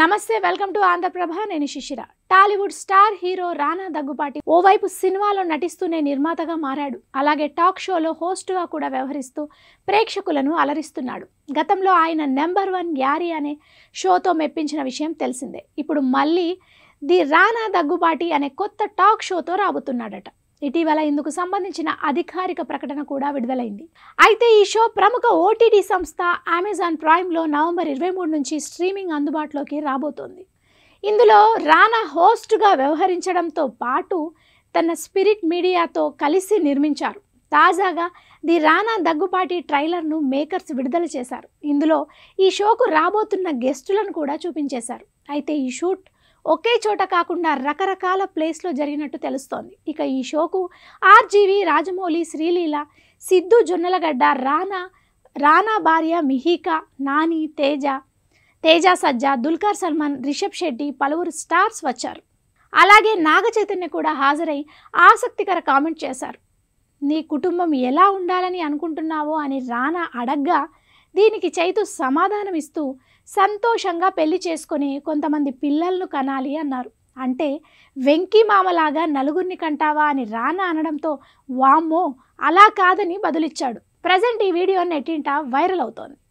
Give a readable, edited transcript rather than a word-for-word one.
నమస్తే welcome to Andhraprabha నేను శిశిర టాలీవుడ్ స్టార్ హీరో రానా దగ్గుపాటి ఓవైపు సినిమాలో నటిస్తూనే నిర్మాతగా మారాడు. అలాగే టాక్ షోలో హోస్ట్గా కూడా వ్యవహరిస్తూ ప్రేక్షకులను అలరిస్తున్నాడు. గతంలో ఆయన నెంబర్ 1 యారీ అనే షోతో మెప్పించిన విషయం తెలిసిందే. ఇప్పుడు మళ్ళీ ది రానా దగ్గుపాటి అనే కొత్త టాక్ షోతో రాబోతున్నాడట. ఇటీవల ఇందుకు సంబంధించిన అధికారిక ప్రకటన కూడా విడుదలైంది. అయితే ఈ షో ప్రముఖ ఓటీటీ సంస్థ అమెజాన్ ప్రైమ్లో నవంబర్ 23 నుంచి స్ట్రీమింగ్ అందుబాటులోకి రాబోతోంది. ఇందులో రానా హోస్ట్గా వ్యవహరించడంతో పాటు తన స్పిరిట్ మీడియాతో కలిసి నిర్మించారు. తాజాగా ది రానా దగ్గుపాటి ట్రైలర్ను మేకర్స్ విడుదల చేశారు. ఇందులో ఈ షోకు రాబోతున్న గెస్టులను కూడా చూపించేశారు. అయితే ఈ షూట్ ఒకే చోట కాకుండా రకరకాల ప్లేస్లో జరిగినట్టు తెలుస్తోంది. ఇక ఈ షోకు ఆర్జీవి, రాజమౌళి, శ్రీలీల, సిద్ధు జొన్నలగడ్డ, రానా భార్య మిహికా, నాని, తేజ సజ్జా, దుల్కర్ సల్మాన్, రిషబ్ శెట్టి పలువురు స్టార్స్ వచ్చారు. అలాగే నాగ చైతన్య కూడా హాజరై ఆసక్తికర కామెంట్ చేశారు. నీ కుటుంబం ఎలా ఉండాలని అనుకుంటున్నావో అని రానా అడగ్గా దీనికి చైతు సమాధానం ఇస్తూ సంతోషంగా పెళ్లి చేసుకొని కొంతమంది పిల్లలను కనాలి అన్నారు. అంటే వెంకీ మామలాగా నలుగురిని కంటావా అని రానా అనడంతో వామ్మో అలా కాదని బదులిచ్చాడు. ప్రజెంట్ ఈ వీడియో నెట్టింట వైరల్ అవుతోంది.